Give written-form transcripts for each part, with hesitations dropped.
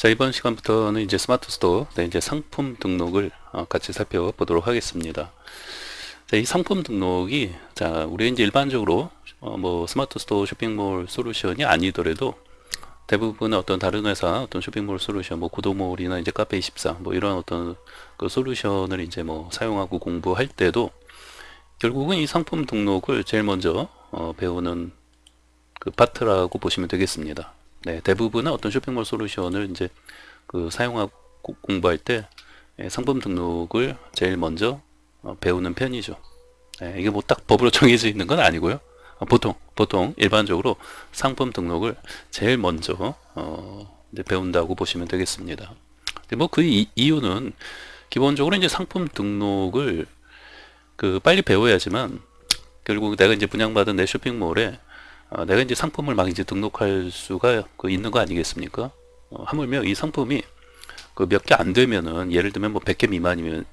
자, 이번 시간부터는 이제 스마트 스토어, 네, 이제 상품 등록을 같이 살펴보도록 하겠습니다. 자, 이 상품 등록이, 자, 우리 이제 일반적으로 뭐 스마트 스토어 쇼핑몰 솔루션이 아니더라도 대부분의 어떤 다른 회사 어떤 쇼핑몰 솔루션, 뭐 구도몰이나 이제 카페24, 뭐 이런 어떤 그 솔루션을 이제 뭐 사용하고 공부할 때도 결국은 이 상품 등록을 제일 먼저 배우는 그 파트라고 보시면 되겠습니다. 네, 대부분의 어떤 쇼핑몰 솔루션을 이제 그 사용하고 공부할 때 상품 등록을 제일 먼저 배우는 편이죠. 네, 이게 뭐 딱 법으로 정해져 있는 건 아니고요. 보통 일반적으로 상품 등록을 제일 먼저 이제 배운다고 보시면 되겠습니다. 뭐 그 이유는 기본적으로 이제 상품 등록을 그 빨리 배워야지만 결국 내가 이제 분양받은 내 쇼핑몰에 내가 이제 상품을 막 이제 등록할 수가 그 있는 거 아니겠습니까? 하물며 이 상품이 그 몇 개 안 되면은, 예를 들면 뭐 100개 미만이면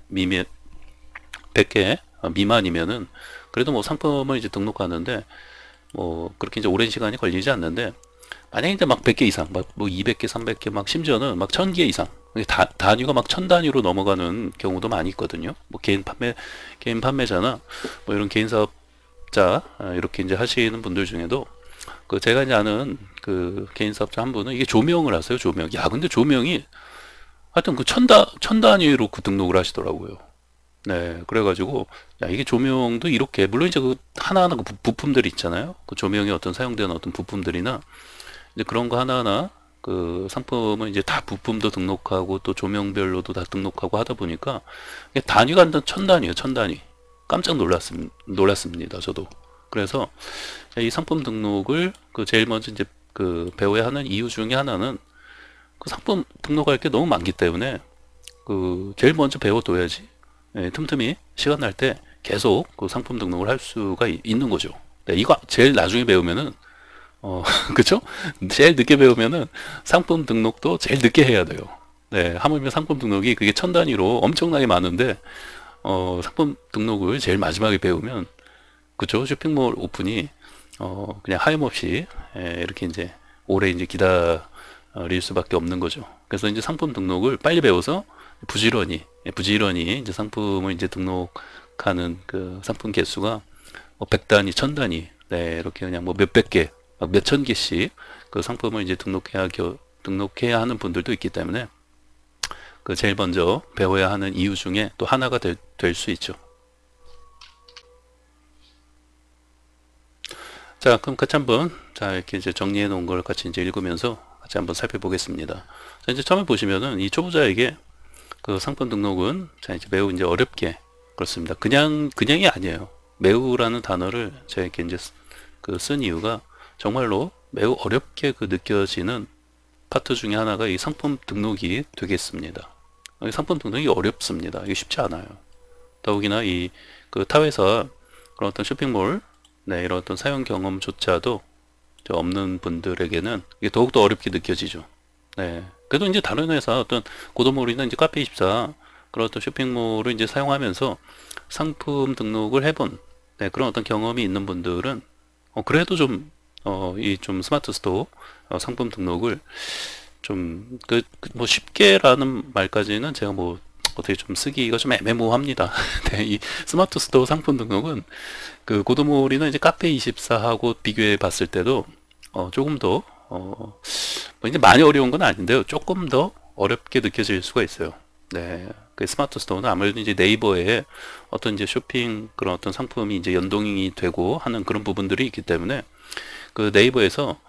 100개 미만이면은 그래도 뭐 상품을 이제 등록하는데 뭐 그렇게 이제 오랜 시간이 걸리지 않는데, 만약에 이제 막 100개 이상, 막 뭐 200개, 300개, 막 심지어는 막 1000개 이상, 단위가 막 1000 단위로 넘어가는 경우도 많이 있거든요. 뭐 개인 판매자나 뭐 이런 개인 사업자 이렇게 이제 하시는 분들 중에도 그 제가 이제 아는 그 개인 사업자 한 분은 이게 조명을 하세요. 조명. 야, 근데 조명이 하여튼 그 천 단위로 그 등록을 하시더라고요. 네, 그래가지고 야, 이게 조명도 이렇게, 물론 이제 그 하나하나 그 부품들이 있잖아요. 그 조명에 어떤 사용되는 어떤 부품들이나 이제 그런 거 하나하나 그 상품은 이제 다 부품도 등록하고 또 조명별로도 다 등록하고 하다 보니까 이게 단위가 한 천 단위예요. 천 단위. 깜짝 놀랐습니다. 저도. 그래서 이 상품 등록을 그 제일 먼저 이제 그 배워야 하는 이유 중에 하나는 그 상품 등록할 게 너무 많기 때문에 그 제일 먼저 배워둬야지 틈틈이 시간 날 때 계속 그 상품 등록을 할 수가 있는 거죠. 네, 이거 제일 나중에 배우면은 그쵸? 제일 늦게 배우면은 상품 등록도 제일 늦게 해야 돼요. 네, 하물며 상품 등록이 그게 천 단위로 엄청나게 많은데 상품 등록을 제일 마지막에 배우면, 그쵸? 쇼핑몰 오픈이 그냥 하염없이 이렇게 이제 오래 이제 기다릴 수밖에 없는 거죠. 그래서 이제 상품 등록을 빨리 배워서 부지런히 이제 상품을 이제 등록하는 그 상품 개수가 뭐 100단위, 1000단위, 네, 이렇게 그냥 뭐 몇백 개, 몇천 개씩 그 상품을 이제 등록해야 하는 분들도 있기 때문에 그 제일 먼저 배워야 하는 이유 중에 또 하나가 될 수 있죠. 자, 그럼 같이 한번, 자, 이렇게 이제 정리해 놓은 걸 같이 이제 읽으면서 같이 한번 살펴보겠습니다. 자, 이제 처음에 보시면은 이 초보자에게 그 상품 등록은 자, 이제 매우 이제 어렵게, 그렇습니다. 그냥이 아니에요. 매우라는 단어를 제가 이렇게 이제 그 쓴 이유가 정말로 매우 어렵게 그 느껴지는 파트 중에 하나가 이 상품 등록이 되겠습니다. 이 상품 등록이 어렵습니다. 이게 쉽지 않아요. 더욱이나 이 그 타회사 그런 어떤 쇼핑몰, 네, 이런 어떤 사용 경험조차도 없는 분들에게는 이게 더욱더 어렵게 느껴지죠. 네. 그래도 이제 다른 회사 어떤 고도몰이나 이제 카페24 그런 어떤 쇼핑몰을 이제 사용하면서 상품 등록을 해본, 네, 그런 어떤 경험이 있는 분들은 그래도 좀 이 좀 스마트 스토어 상품 등록을 좀 뭐 쉽게라는 말까지는 제가 뭐 어떻게 좀 쓰기가 좀 애매모호합니다. 네, 이 스마트 스토어 상품 등록은 그 고도몰이나 이제 카페24하고 비교해 봤을 때도 조금 더 뭐 이제 많이 어려운 건 아닌데요. 조금 더 어렵게 느껴질 수가 있어요. 네, 그 스마트 스토어는 아무래도 이제 네이버에 어떤 이제 쇼핑 그런 어떤 상품이 이제 연동이 되고 하는 그런 부분들이 있기 때문에 그 네이버에서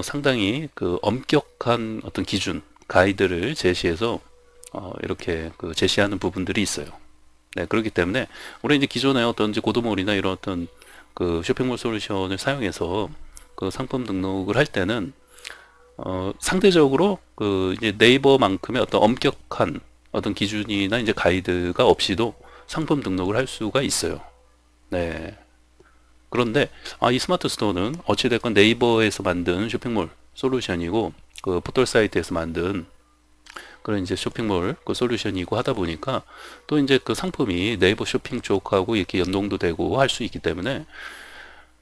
상당히 그 엄격한 어떤 기준 가이드를 제시해서 이렇게 그 제시하는 부분들이 있어요. 네, 그렇기 때문에 우리 이제 기존에 어떤 이제 고도몰이나 이런 어떤 그 쇼핑몰 솔루션을 사용해서 그 상품 등록을 할 때는 상대적으로 그 이제 네이버만큼의 어떤 엄격한 어떤 기준이나 이제 가이드가 없이도 상품 등록을 할 수가 있어요. 네. 그런데 이 스마트 스토어는 어찌됐건 네이버에서 만든 쇼핑몰 솔루션이고 그 포털 사이트에서 만든 그런 이제 쇼핑몰 그 솔루션이고 하다 보니까 또 이제 그 상품이 네이버 쇼핑 쪽하고 이렇게 연동도 되고 할 수 있기 때문에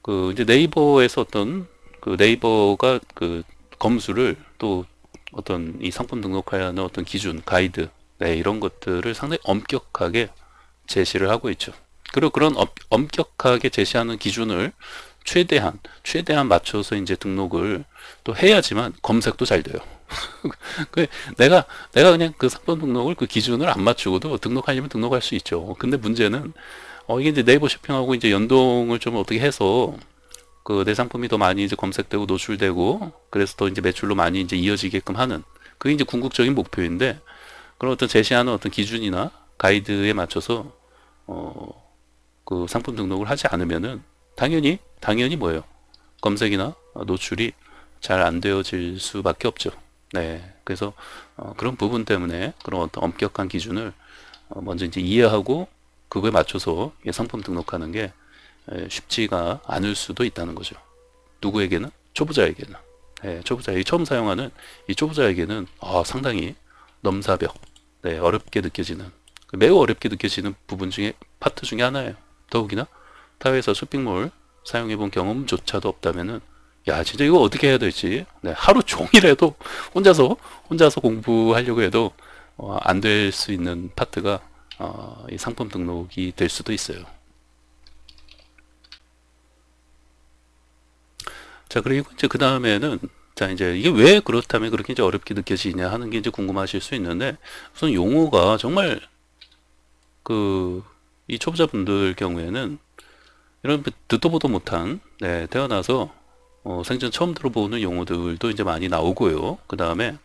그 이제 네이버에서 어떤 그 네이버가 그 검수를 또 어떤 이 상품 등록해야 하는 어떤 기준, 가이드, 네, 이런 것들을 상당히 엄격하게 제시를 하고 있죠. 그리고 그런 엄격하게 제시하는 기준을 최대한 맞춰서 이제 등록을 또 해야지만 검색도 잘 돼요. 그 내가 그냥 그 상품 등록을 그 기준을 안 맞추고도 등록하려면 등록할 수 있죠. 근데 문제는 이게 이제 네이버 쇼핑하고 이제 연동을 좀 어떻게 해서 그 내 상품이 더 많이 이제 검색되고 노출되고 그래서 더 이제 매출로 많이 이제 이어지게끔 하는 그게 이제 궁극적인 목표인데 그런 어떤 제시하는 어떤 기준이나 가이드에 맞춰서 그 상품 등록을 하지 않으면은 당연히 뭐예요? 검색이나 노출이 잘 안 되어질 수밖에 없죠. 네, 그래서 그런 부분 때문에 그런 어떤 엄격한 기준을 먼저 이제 이해하고 그거에 맞춰서 상품 등록하는 게 쉽지가 않을 수도 있다는 거죠. 누구에게는? 초보자에게는. 네, 처음 사용하는 이 초보자에게는 상당히 넘사벽, 네, 어렵게 느껴지는 매우 어렵게 느껴지는 부분 중에 파트 중에 하나예요. 더욱이나 타회에서 쇼핑몰 사용해본 경험조차도 없다면은 야 진짜 이거 어떻게 해야 될지 네, 하루 종일해도 혼자서 공부하려고 해도 안 될 수 있는 파트가 이 상품 등록이 될 수도 있어요. 자, 그리고 이제 그 다음에는 자 이제 이게 왜 그렇다면 그렇게 이제 어렵게 느껴지냐 하는 게 이제 궁금하실 수 있는데 우선 용어가 정말 그 이 초보자분들 경우에는 이런 듣도 보도 못한 네, 태어나서 생전 처음 들어보는 용어들도 이제 많이 나오고요. 그 다음에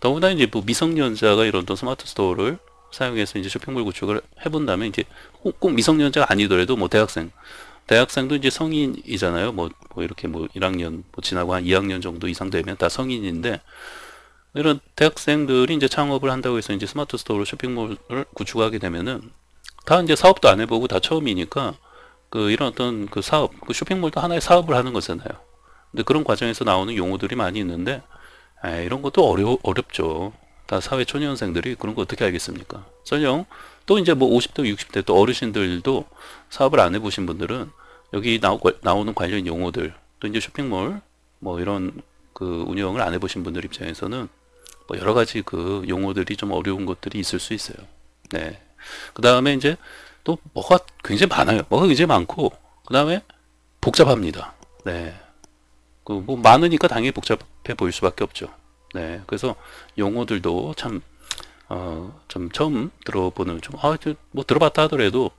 더구나 이제 뭐 미성년자가 이런 또 스마트 스토어를 사용해서 이제 쇼핑몰 구축을 해본다면 이제 꼭 미성년자가 아니더라도 뭐 대학생도 이제 성인이잖아요. 뭐 이렇게 뭐 1학년 뭐 지나고 한 2학년 정도 이상 되면 다 성인인데 이런 대학생들이 이제 창업을 한다고 해서 이제 스마트 스토어로 쇼핑몰을 구축하게 되면은 다 이제 사업도 안 해보고 다 처음이니까 그 이런 어떤 그 사업, 그 쇼핑몰도 하나의 사업을 하는 거잖아요. 근데 그런 과정에서 나오는 용어들이 많이 있는데 이런 것도 어렵죠. 다 사회 초년생들이 그런 거 어떻게 알겠습니까? 설령 또 이제 뭐 50대, 60대 또 어르신들도 사업을 안 해보신 분들은 여기 나오는 관련 용어들 또 이제 쇼핑몰 뭐 이런 그 운영을 안 해보신 분들 입장에서는 뭐 여러 가지 그 용어들이 좀 어려운 것들이 있을 수 있어요. 네. 그 다음에 이제 또 뭐가 굉장히 많아요. 뭐가 굉장히 많고 그 다음에 복잡합니다. 네. 그 뭐 많으니까 당연히 복잡해 보일 수밖에 없죠. 네. 그래서 용어들도 참 좀 처음 들어보는 뭐 들어봤다 하더라도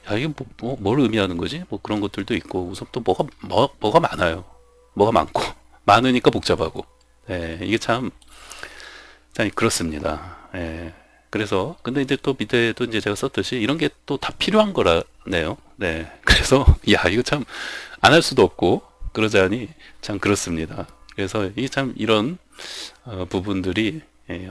야 이게 뭘 의미하는 거지? 뭐 그런 것들도 있고 우선 또 뭐가 많아요. 뭐가 많고 많으니까 복잡하고. 네. 이게 참 그렇습니다. 예. 그래서 근데 이제 또 밑에도 이제 제가 썼듯이 이런 게 또 다 필요한 거라네요. 네. 그래서 야 이거 참 안 할 수도 없고 그러자니 참 그렇습니다. 그래서 이 참 이런 부분들이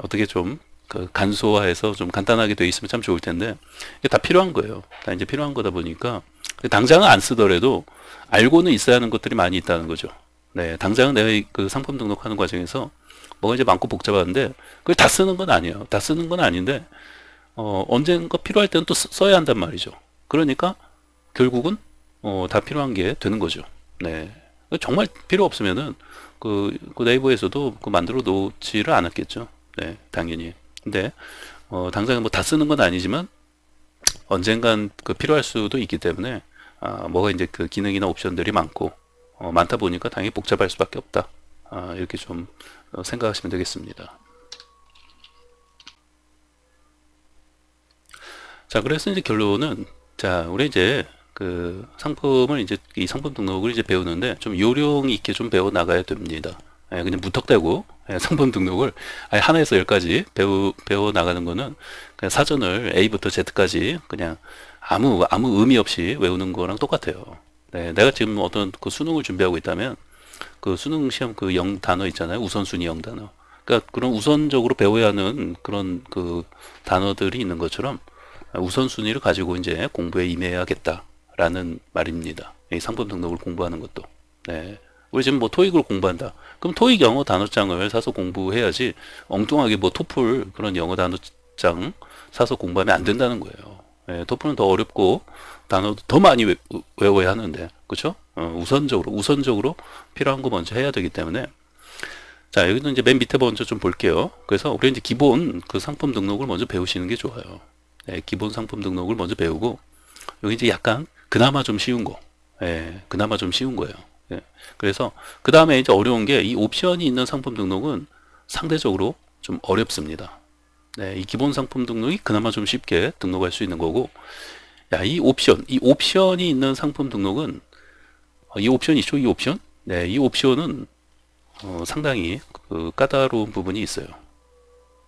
어떻게 좀 그 간소화해서 좀 간단하게 돼 있으면 참 좋을 텐데 이게 다 필요한 거예요. 다 이제 필요한 거다 보니까 당장은 안 쓰더라도 알고는 있어야 하는 것들이 많이 있다는 거죠. 네. 당장은 내가 그 상품 등록하는 과정에서 뭐가 이제 많고 복잡한데 그걸 다 쓰는 건 아니에요. 다 쓰는 건 아닌데 언젠가 필요할 때는 또 써야 한단 말이죠. 그러니까 결국은 다 필요한 게 되는 거죠. 네. 정말 필요 없으면은 그 네이버에서도 그 만들어 놓지를 않았겠죠. 네, 당연히. 근데 당장에 뭐 다 쓰는 건 아니지만 언젠간 그 필요할 수도 있기 때문에 뭐가 이제 그 기능이나 옵션들이 많고 많다 보니까 당연히 복잡할 수밖에 없다. 이렇게 좀 생각하시면 되겠습니다. 자, 그래서 이제 결론은 자, 우리 이제 그 상품을 이제 이 상품 등록을 이제 배우는데 좀 요령 있게 좀 배워 나가야 됩니다. 그냥 무턱대고 상품 등록을 아예 하나에서 열까지 배워 나가는 거는 그냥 사전을 A부터 Z까지 그냥 아무 의미 없이 외우는 거랑 똑같아요. 네, 내가 지금 어떤 그 수능을 준비하고 있다면 그 수능 시험 그 단어 있잖아요. 우선순위 단어. 그러니까 그런 우선적으로 배워야 하는 그런 그 단어들이 있는 것처럼 우선순위를 가지고 이제 공부에 임해야겠다라는 말입니다. 이 상품 등록을 공부하는 것도. 네. 우리 지금 뭐 토익을 공부한다. 그럼 토익 영어 단어장을 사서 공부해야지 엉뚱하게 뭐 토플 그런 영어 단어장 사서 공부하면 안 된다는 거예요. 네, 토플은 더 어렵고 단어도 더 많이 외워야 하는데, 그렇죠? 우선적으로 필요한 거 먼저 해야 되기 때문에 자, 여기도 이제 맨 밑에 먼저 좀 볼게요. 그래서 우리 이제 기본 그 상품 등록을 먼저 배우시는 게 좋아요. 네, 기본 상품 등록을 먼저 배우고, 여기 이제 약간 그나마 좀 쉬운 거. 예, 그나마 좀 쉬운 거예요. 예, 그래서 그 다음에 이제 어려운 게 이 옵션이 있는 상품 등록은 상대적으로 좀 어렵습니다. 네, 이 기본 상품 등록이 그나마 좀 쉽게 등록할 수 있는 거고, 야, 이 옵션이 있는 상품 등록은, 이 옵션 있죠? 이 옵션? 네, 이 옵션은 상당히 그 까다로운 부분이 있어요.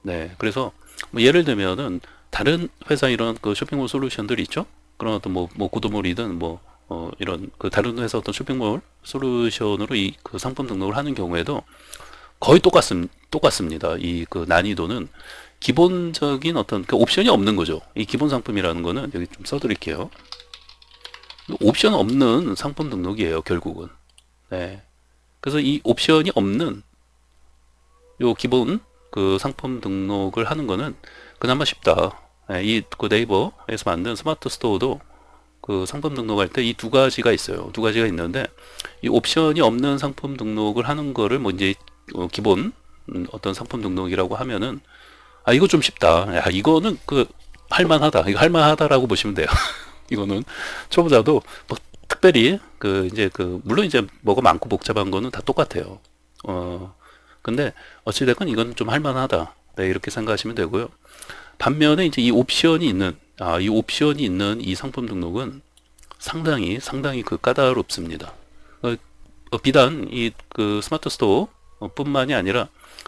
네, 그래서 뭐 예를 들면은 다른 회사 이런 그 쇼핑몰 솔루션들이 있죠? 그런 어떤 뭐 구도몰이든 뭐 이런 그 다른 회사 어떤 쇼핑몰 솔루션으로 이 그 상품 등록을 하는 경우에도 거의 똑같습니다. 이 그 난이도는 기본적인 어떤 그 옵션이 없는 거죠. 이 기본 상품이라는 거는 여기 좀 써드릴게요. 옵션 없는 상품 등록이에요, 결국은. 네. 그래서 이 옵션이 없는 요 기본 그 상품 등록을 하는 거는 그나마 쉽다. 네, 이그 네이버에서 만든 스마트 스토어도 그 상품 등록할 때 이 두 가지가 있어요. 두 가지가 있는데 이 옵션이 없는 상품 등록을 하는 거를 뭐 이제 기본 어떤 상품 등록이라고 하면은 아 이거 좀 쉽다. 야 이거는 그 할만하다. 이거 할만하다라고 보시면 돼요. 이거는 초보자도 뭐 특별히 그 이제 그 물론 이제 뭐가 많고 복잡한 거는 다 똑같아요. 근데 어찌됐건 이건 좀 할만하다. 네, 이렇게 생각하시면 되고요. 반면에 이제 이 옵션이 있는 이 옵션이 있는 이 상품 등록은 상당히 그 까다롭습니다. 비단 이 그 스마트 스토어 뿐만이 아니라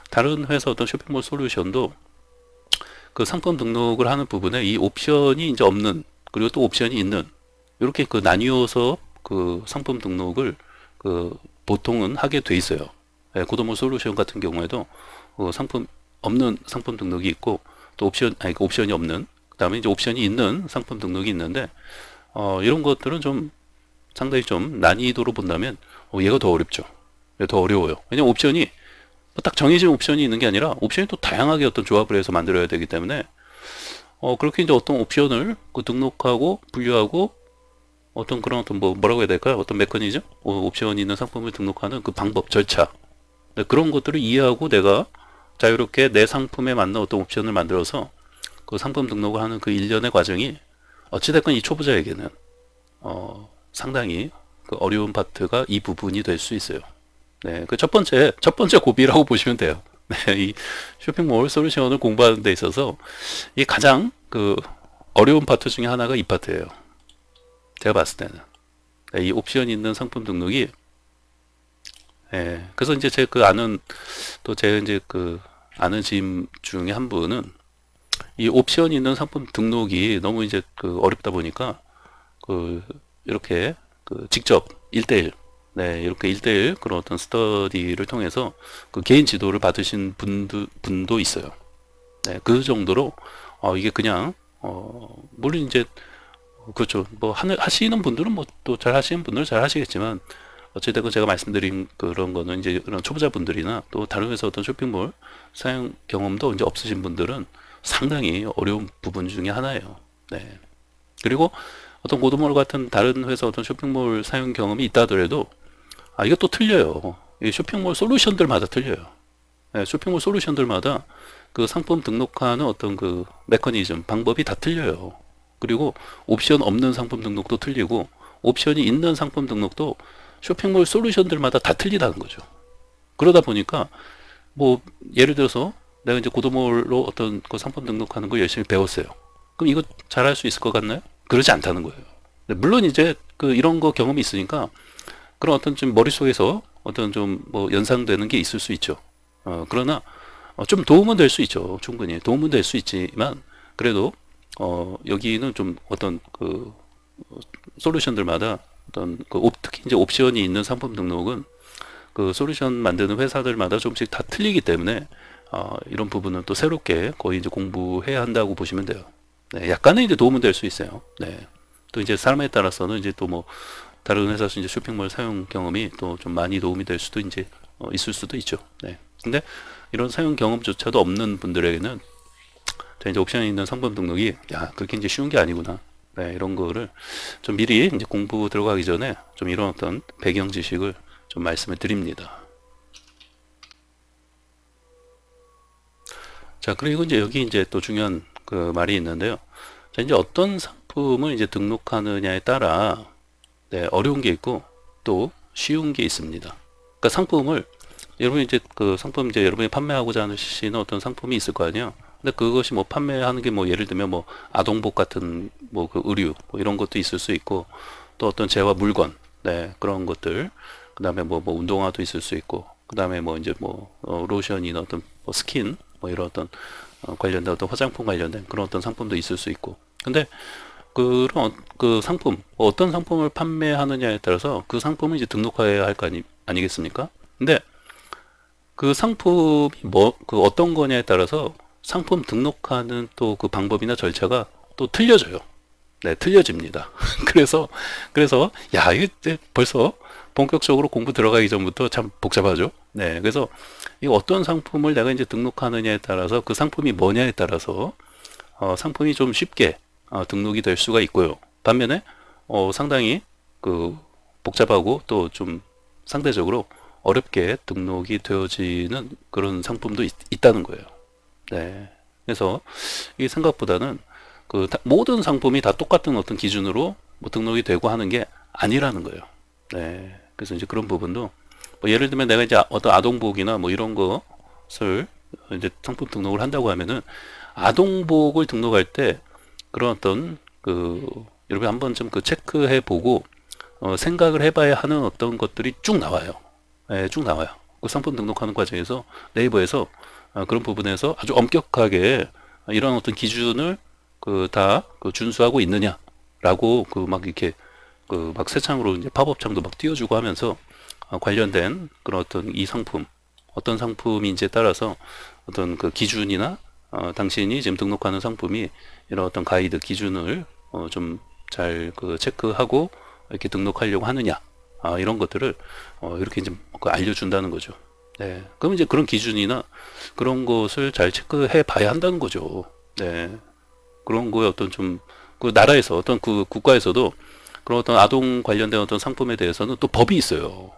다른 회사 어떤 쇼핑몰 솔루션도 그 상품 등록을 하는 부분에 이 옵션이 이제 없는 그리고 또 옵션이 있는 이렇게 그 나뉘어서 그 상품 등록을 그 보통은 하게 돼 있어요. 예, 고도모 솔루션 같은 경우에도 상품 없는 상품 등록이 있고 또 그 옵션이 없는 그다음에 이제 옵션이 있는 상품 등록이 있는데 이런 것들은 좀 상당히 좀 난이도로 본다면 얘가 더 어렵죠. 얘가 더 어려워요. 왜냐면 옵션이 딱 정해진 옵션이 있는 게 아니라 옵션이 또 다양하게 어떤 조합을 해서 만들어야 되기 때문에 그렇게 이제 어떤 옵션을 그 등록하고 분류하고 어떤 그런 어떤 뭐라고 해야 될까요? 어떤 메커니즘? 옵션이 있는 상품을 등록하는 그 방법, 절차. 네, 그런 것들을 이해하고 내가 자유롭게 내 상품에 맞는 어떤 옵션을 만들어서 그 상품 등록을 하는 그 일련의 과정이 어찌됐건 이 초보자에게는 상당히 그 어려운 파트가 이 부분이 될 수 있어요. 네, 그 첫 번째 고비라고 보시면 돼요. 네, 이 쇼핑몰 솔루션을 공부하는 데 있어서 이 가장 그 어려운 파트 중에 하나가 이 파트예요. 제가 봤을 때는. 네, 이 옵션이 있는 상품 등록이 그래서 이제 제 그 아는 또 제 이제 그 아는 지인 중에 한 분은 이 옵션이 있는 상품 등록이 너무 이제 그 어렵다 보니까 그 이렇게 그 직접 1대1 네, 이렇게 1대1 그런 어떤 스터디를 통해서 그 개인 지도를 받으신 분도 있어요. 네, 그 정도로 이게 그냥 물론 이제 그렇죠. 뭐 하시는 분들은 뭐 또 잘 하시는 분들은 잘 하시겠지만 어쨌든 제가 말씀드린 그런 거는 이제 그런 초보자분들이나 또 다른 회사 어떤 쇼핑몰 사용 경험도 이제 없으신 분들은 상당히 어려운 부분 중에 하나예요. 네. 그리고 어떤 고도몰 같은 다른 회사 어떤 쇼핑몰 사용 경험이 있다 하더라도 이게 또 틀려요. 이 쇼핑몰 솔루션들마다 틀려요. 네, 쇼핑몰 솔루션들마다 그 상품 등록하는 어떤 그 메커니즘, 방법이 다 틀려요. 그리고 옵션 없는 상품 등록도 틀리고 옵션이 있는 상품 등록도 쇼핑몰 솔루션들마다 다 틀리다는 거죠. 그러다 보니까 뭐 예를 들어서 내가 이제 고도몰로 어떤 그 상품 등록하는 거 열심히 배웠어요. 그럼 이거 잘할 수 있을 것 같나요? 그러지 않다는 거예요. 물론 이제 그 이런 거 경험이 있으니까 그런 어떤 좀 머릿속에서 어떤 좀 뭐 연상되는 게 있을 수 있죠. 그러나 좀 도움은 될 수 있죠. 충분히 도움은 될 수 있지만 그래도 여기는 좀 어떤 그 솔루션들마다 어떤 그 특히 이제 옵션이 있는 상품 등록은 그 솔루션 만드는 회사들마다 조금씩 다 틀리기 때문에 이런 부분은 또 새롭게 거의 이제 공부해야 한다고 보시면 돼요. 네, 약간의 이제 도움은 될 수 있어요. 네. 또 이제 사람에 따라서는 이제 또 뭐 다른 회사에서 이제 쇼핑몰 사용 경험이 또 좀 많이 도움이 될 수도 이제 있을 수도 있죠. 네. 근데 이런 사용 경험조차도 없는 분들에게는 이제 옵션이 있는 상품 등록이 그렇게 이제 쉬운 게 아니구나. 네, 이런 거를 좀 미리 이제 공부 들어가기 전에 좀 이런 어떤 배경 지식을 좀 말씀을 드립니다. 자, 그리고 이제 여기 이제 또 중요한 그 말이 있는데요. 자, 이제 어떤 상품을 이제 등록하느냐에 따라 네, 어려운 게 있고 또 쉬운 게 있습니다. 그러니까 상품을 여러분이 이제 그 상품 이제 여러분이 판매하고자 하시는 어떤 상품이 있을 거 아니에요. 근데 그것이 뭐 판매하는 게 뭐 예를 들면 뭐 아동복 같은 뭐 그 의류 뭐 이런 것도 있을 수 있고 또 어떤 재화 물건 네 그런 것들 그다음에 뭐 운동화도 있을 수 있고 그다음에 뭐 이제 뭐 로션이나 어떤 뭐 스킨 뭐 이런 어떤 관련된 어떤 화장품 관련된 그런 어떤 상품도 있을 수 있고 근데 그런 그 상품 어떤 상품을 판매하느냐에 따라서 그 상품을 이제 등록해야 할 거 아니겠습니까? 근데 그 상품이 뭐 그 어떤 거냐에 따라서 상품 등록하는 또 그 방법이나 절차가 또 틀려져요. 네, 틀려집니다. 그래서 야 이게 벌써 본격적으로 공부 들어가기 전부터 참 복잡하죠. 네, 그래서 이 어떤 상품을 내가 이제 등록하느냐에 따라서 그 상품이 뭐냐에 따라서 상품이 좀 쉽게 등록이 될 수가 있고요. 반면에 상당히 그 복잡하고 또 좀 상대적으로 어렵게 등록이 되어지는 그런 상품도 있다는 거예요. 네. 그래서 이 생각보다는 그 모든 상품이 다 똑같은 어떤 기준으로 뭐 등록이 되고 하는 게 아니라는 거예요. 네. 그래서 이제 그런 부분도 뭐 예를 들면 내가 이제 어떤 아동복이나 뭐 이런 것을 이제 상품 등록을 한다고 하면은 아동복을 등록할 때 그런 어떤 그 여러분 한번 좀 그 체크해 보고 생각을 해봐야 하는 어떤 것들이 쭉 나와요. 예, 쭉 나와요. 그 상품 등록하는 과정에서 네이버에서 그런 부분에서 아주 엄격하게 이런 어떤 기준을 그 다 그 준수하고 있느냐라고 그 막 이렇게 그 막 새 창으로 이제 팝업 창도 막 띄워주고 하면서 관련된 그런 어떤 이 상품 어떤 상품인지에 따라서 어떤 그 기준이나 당신이 지금 등록하는 상품이 이런 어떤 가이드 기준을 좀 잘 그 체크하고 이렇게 등록하려고 하느냐 이런 것들을 이렇게 이제 그 알려준다는 거죠. 네, 그럼 이제 그런 기준이나 그런 것을 잘 체크해 봐야 한다는 거죠. 네, 그런 거에 어떤 좀 그 나라에서 어떤 그 국가에서도 그런 어떤 아동 관련된 어떤 상품에 대해서는 또 법이 있어요.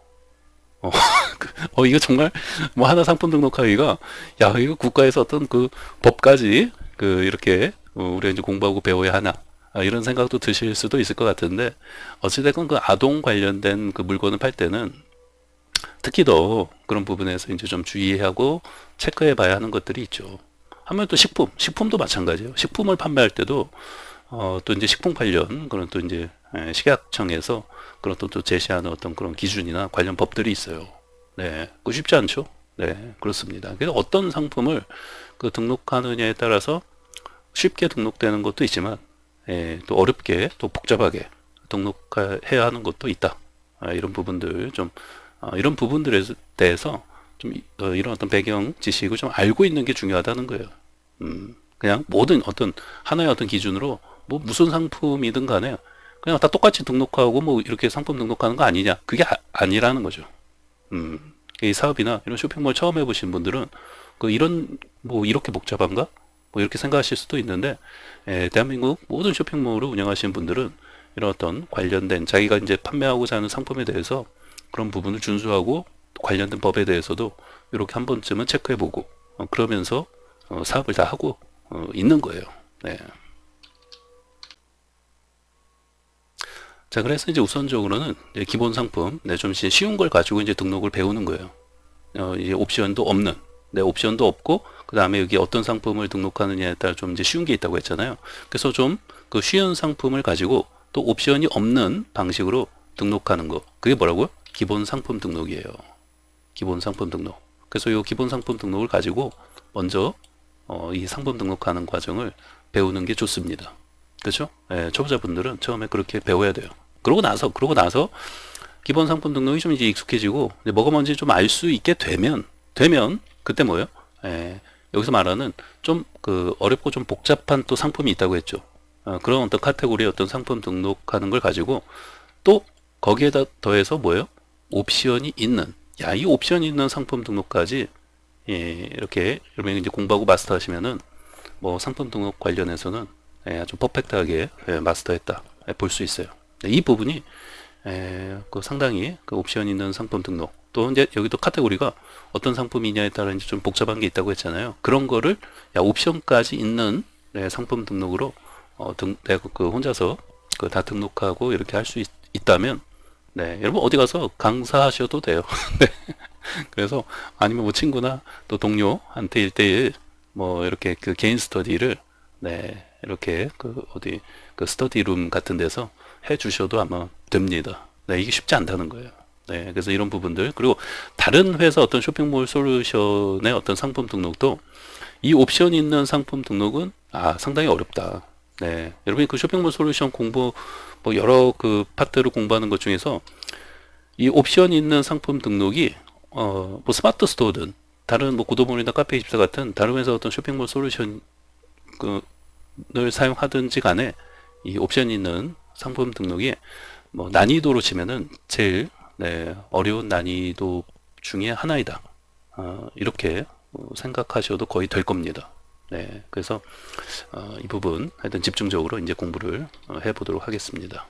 어, 이거 정말 뭐 하나 상품 등록하기가 야 이거 국가에서 어떤 그 법까지 그 이렇게 우리가 이제 공부하고 배워야 하나 이런 생각도 드실 수도 있을 것 같은데 어찌됐건 그 아동 관련된 그 물건을 팔 때는 특히 더 그런 부분에서 이제 좀 주의하고 체크해 봐야 하는 것들이 있죠. 하면 또 식품도 마찬가지예요. 식품을 판매할 때도 또 이제 식품 관련 그런 또 이제 식약청에서 그런 또 제시하는 어떤 그런 기준이나 관련 법들이 있어요. 네, 그 쉽지 않죠. 네, 그렇습니다. 그래서 어떤 상품을 그 등록하느냐에 따라서 쉽게 등록되는 것도 있지만 또 어렵게 또 복잡하게 등록해야 하는 것도 있다. 이런 부분들 좀 이런 부분들에 대해서 좀 이런 어떤 배경 지식을 좀 알고 있는 게 중요하다는 거예요. 그냥 모든 어떤 하나의 어떤 기준으로 뭐 무슨 상품이든 간에 그냥 다 똑같이 등록하고 뭐 이렇게 상품 등록하는 거 아니냐? 그게 아니라는 거죠. 이 사업이나 이런 쇼핑몰 처음 해보신 분들은 그 이런 뭐 이렇게 복잡한가? 뭐 이렇게 생각하실 수도 있는데 대한민국 모든 쇼핑몰을 운영하시는 분들은 이런 어떤 관련된 자기가 이제 판매하고자 하는 상품에 대해서 그런 부분을 준수하고 관련된 법에 대해서도 이렇게 한 번쯤은 체크해보고 그러면서 사업을 다 하고 있는 거예요. 네. 자, 그래서 이제 우선적으로는 이제 기본 상품, 좀 쉬운 걸 가지고 이제 등록을 배우는 거예요. 이제 옵션도 없는, 옵션도 없고, 그 다음에 여기 어떤 상품을 등록하느냐에 따라 좀 이제 쉬운 게 있다고 했잖아요. 그래서 좀 그 쉬운 상품을 가지고 또 옵션이 없는 방식으로 등록하는 거. 그게 뭐라고요? 기본 상품 등록이에요. 기본 상품 등록. 그래서 이 기본 상품 등록을 가지고 먼저 이 상품 등록하는 과정을 배우는 게 좋습니다. 그렇죠? 초보자분들은 처음에 그렇게 배워야 돼요. 그러고 나서 기본 상품 등록이 좀 이제 익숙해지고 이제 뭐가 뭔지 좀 알 수 있게 되면 그때 뭐예요? 여기서 말하는 좀 그 어렵고 좀 복잡한 또 상품이 있다고 했죠. 그런 어떤 카테고리의 어떤 상품 등록하는 걸 가지고 또 거기에다 더해서 뭐예요? 옵션이 있는 이 옵션이 있는 상품 등록까지 이렇게 여러분이 이제 공부하고 마스터하시면은 뭐 상품 등록 관련해서는 아주 퍼펙트하게 마스터했다 볼 수 있어요. 이 부분이 그 상당히 그 옵션 있는 상품 등록 또 이제 여기도 카테고리가 어떤 상품이냐에 따라 이제 좀 복잡한 게 있다고 했잖아요. 그런 거를 옵션까지 있는 네, 상품 등록으로 내가 그 혼자서 그 다 등록하고 이렇게 할 수 있다면 네, 여러분 어디 가서 강사하셔도 돼요. 네. 그래서 아니면 뭐 친구나 또 동료한테 일대일 뭐 이렇게 그 개인 스터디를 네, 이렇게 그 어디 그 스터디룸 같은 데서 해 주셔도 아마 됩니다. 네, 이게 쉽지 않다는 거예요. 네, 그래서 이런 부분들 그리고 다른 회사 어떤 쇼핑몰 솔루션의 어떤 상품 등록도 이 옵션이 있는 상품 등록은 상당히 어렵다. 네, 여러분이 그 쇼핑몰 솔루션 공부 뭐 여러 그 파트를 공부하는 것 중에서 이 옵션이 있는 상품 등록이 뭐 스마트 스토어든 다른 뭐 구도몰이나 카페24 같은 다른 회사 어떤 쇼핑몰 솔루션 을 사용하든지 간에 이 옵션이 있는 상품 등록이 뭐 난이도로 치면은 제일 네, 어려운 난이도 중에 하나이다. 이렇게 생각하셔도 거의 될 겁니다. 네, 그래서 이 부분 하여튼 집중적으로 이제 공부를 해보도록 하겠습니다.